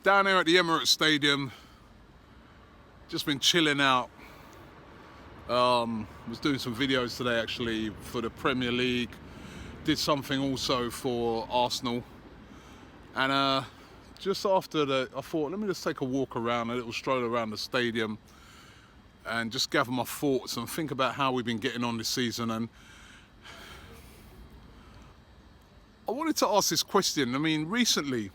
Down here at the Emirates Stadium, just been chilling out. Was doing some videos today actually for the Premier League. Did something also for Arsenal. And just after that, I thought, let me just take a walk around, a little stroll around the stadium and just gather my thoughts and think about how we've been getting on this season. And I wanted to ask this question. I mean, recently,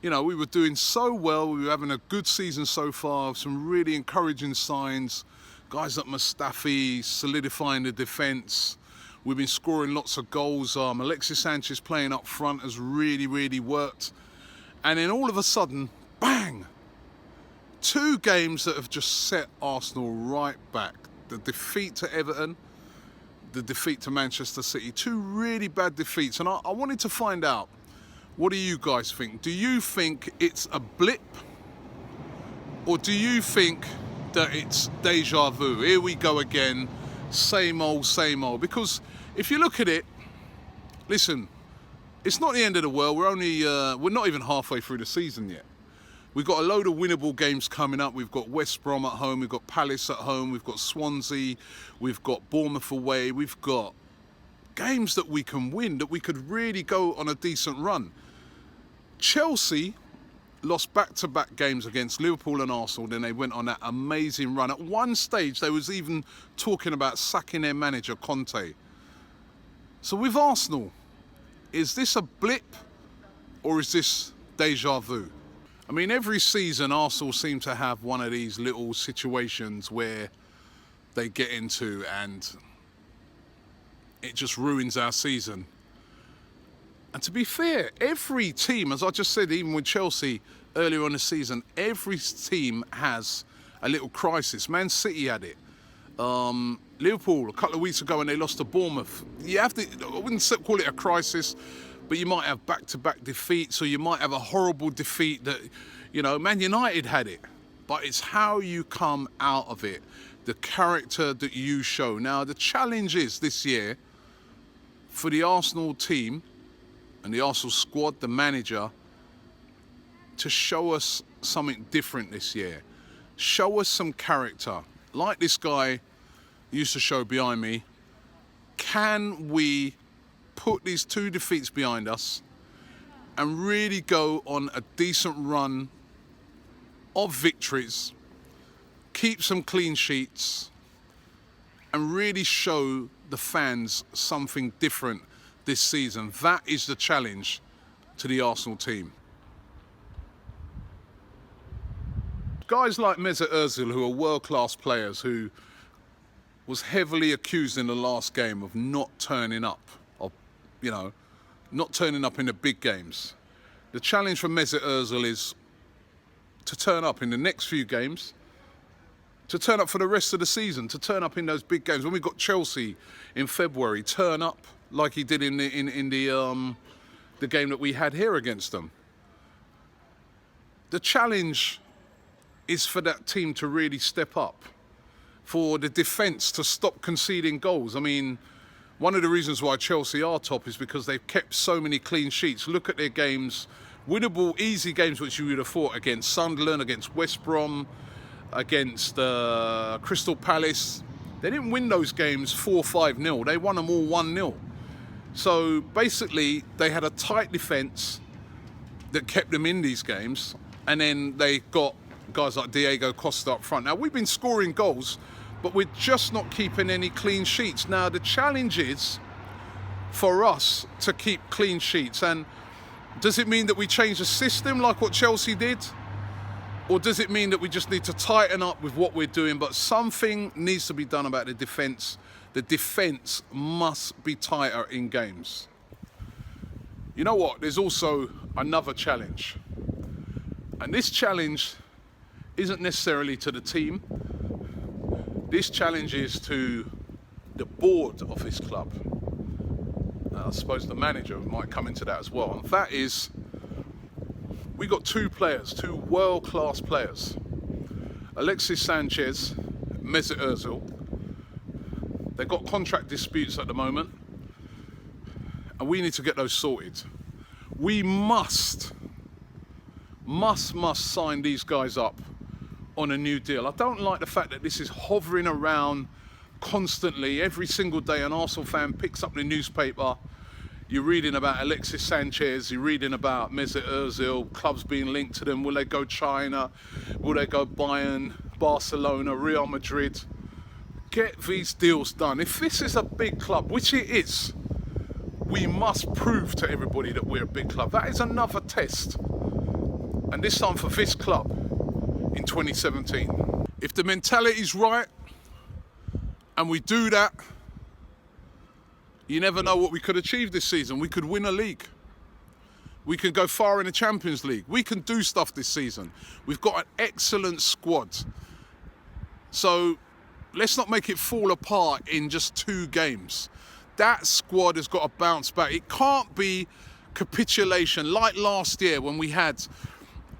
you know, we were doing so well. We were having a good season so far, some really encouraging signs. Guys like Mustafi solidifying the defence. We've been scoring lots of goals. Alexis Sanchez playing up front has really worked. And then all of a sudden, bang! 2 games that have just set Arsenal right back. The defeat to Everton, the defeat to Manchester City. 2 really bad defeats. And I wanted to find out, what do you guys think? Do you think it's a blip? Or do you think that it's deja vu? Here we go again, same old. Because if you look at it, listen, it's not the end of the world. We're not even halfway through the season yet. We've got a load of winnable games coming up. We've got West Brom at home, we've got Palace at home, we've got Swansea, we've got Bournemouth away, we've got games that we can win, that we could really go on a decent run. Chelsea lost back-to-back games against Liverpool and Arsenal, then they went on that amazing run. At one stage, they was even talking about sacking their manager, Conte. So with Arsenal, is this a blip or is this deja vu? I mean, every season, Arsenal seem to have one of these little situations where they get into and it just ruins our season. And to be fair, every team, as I just said, even with Chelsea earlier on the season, every team has a little crisis. Man City had it. Liverpool, a couple of weeks ago when they lost to Bournemouth. I wouldn't call it a crisis, but you might have back-to-back defeats, or you might have a horrible defeat that, you know, Man United had it. But it's how you come out of it, the character that you show. Now, the challenge is this year for the Arsenal team and the Arsenal squad, the manager, to show us something different this year. Show us some character. Like this guy used to show behind me. Can we put these 2 defeats behind us and really go on a decent run of victories, keep some clean sheets, and really show the fans something different this season? That is the challenge to the Arsenal team. Guys like Mesut Ozil, who are world-class players, who was heavily accused in the last game of not turning up, not turning up in the big games. The challenge for Mesut Ozil is to turn up in the next few games, to turn up for the rest of the season, to turn up in those big games. When we got Chelsea in February, turn up like he did in the game that we had here against them. The challenge is for that team to really step up, for the defence to stop conceding goals. I mean, one of the reasons why Chelsea are top is because they've kept so many clean sheets. Look at their games, winnable, easy games which you would have fought against Sunderland, against West Brom, against Crystal Palace. They didn't win those games 4-5-0. They won them all 1-0. So basically, they had a tight defence that kept them in these games, and then they got guys like Diego Costa up front. Now, we've been scoring goals, but we're just not keeping any clean sheets. Now, the challenge is for us to keep clean sheets. And does it mean that we change the system like what Chelsea did? Or does it mean that we just need to tighten up with what we're doing? But something needs to be done about the defence. The defence must be tighter in games. You know what? There's also another challenge. And this challenge isn't necessarily to the team. This challenge is to the board of this club. I suppose the manager might come into that as well. And that is, we got 2 players, 2 world-class players. Alexis Sanchez, Mesut Ozil. They've got contract disputes at the moment, and we need to get those sorted. We must must sign these guys up on a new deal. I don't like the fact that this is hovering around constantly. Every single day an Arsenal fan picks up the newspaper, you're reading about Alexis Sanchez, you're reading about Mesut Ozil, clubs being linked to them. Will they go China? Will they go Bayern, Barcelona, Real Madrid? Get these deals done. If this is a big club, which it is, we must prove to everybody that we're a big club. That is another test. And this time for this club in 2017. If the mentality's right and we do that, you never know what we could achieve this season. We could win a league. We could go far in the Champions League. We can do stuff this season. We've got an excellent squad. So let's not make it fall apart in just 2 games. That squad has got to bounce back. It can't be capitulation like last year when we had,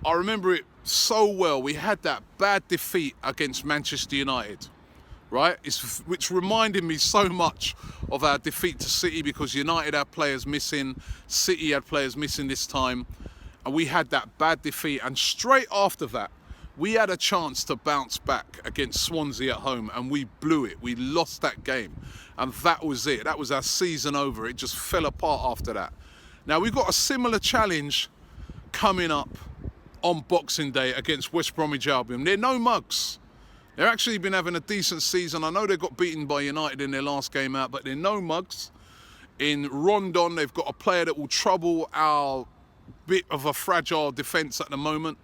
I remember it so well, we had that bad defeat against Manchester United, right? Which reminded me so much of our defeat to City, because United had players missing, City had players missing this time, and we had that bad defeat. And straight after that, we had a chance to bounce back against Swansea at home, and we blew it. We lost that game, and that was it. That was our season over. It just fell apart after that. Now, we've got a similar challenge coming up on Boxing Day against West Bromwich Albion. They're no mugs. They've actually been having a decent season. I know they got beaten by United in their last game out, but they're no mugs. In Rondon, they've got a player that will trouble our bit of a fragile defence at the moment.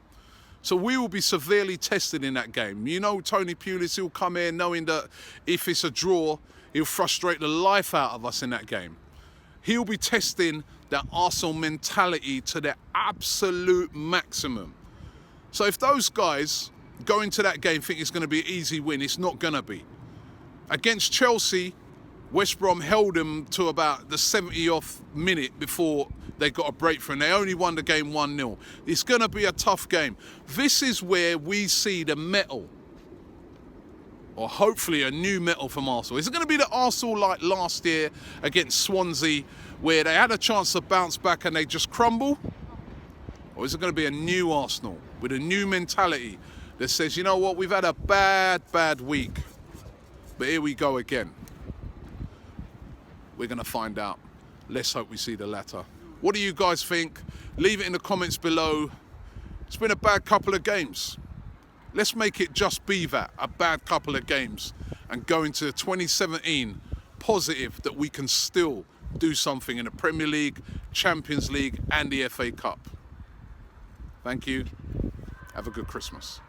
So we will be severely tested in that game. You know, Tony Pulis, he'll come in knowing that if it's a draw, he'll frustrate the life out of us in that game. He'll be testing that Arsenal mentality to their absolute maximum. So if those guys go into that game think it's going to be an easy win, it's not going to be. Against Chelsea, West Brom held them to about the 70th minute before they got a breakthrough, and they only won the game 1-0. It's going to be a tough game. This is where we see the mettle, or hopefully a new mettle from Arsenal. Is it going to be the Arsenal like last year against Swansea, where they had a chance to bounce back and they just crumble? Or is it going to be a new Arsenal with a new mentality that says, you know what, we've had a bad week, but here we go again? We're going to find out. Let's hope we see the latter. What do you guys think? Leave it in the comments below. It's been a bad couple of games. Let's make it just be that, a bad couple of games, and go into 2017 positive that we can still do something in the Premier League, Champions League and the FA Cup. Thank you. Have a good Christmas.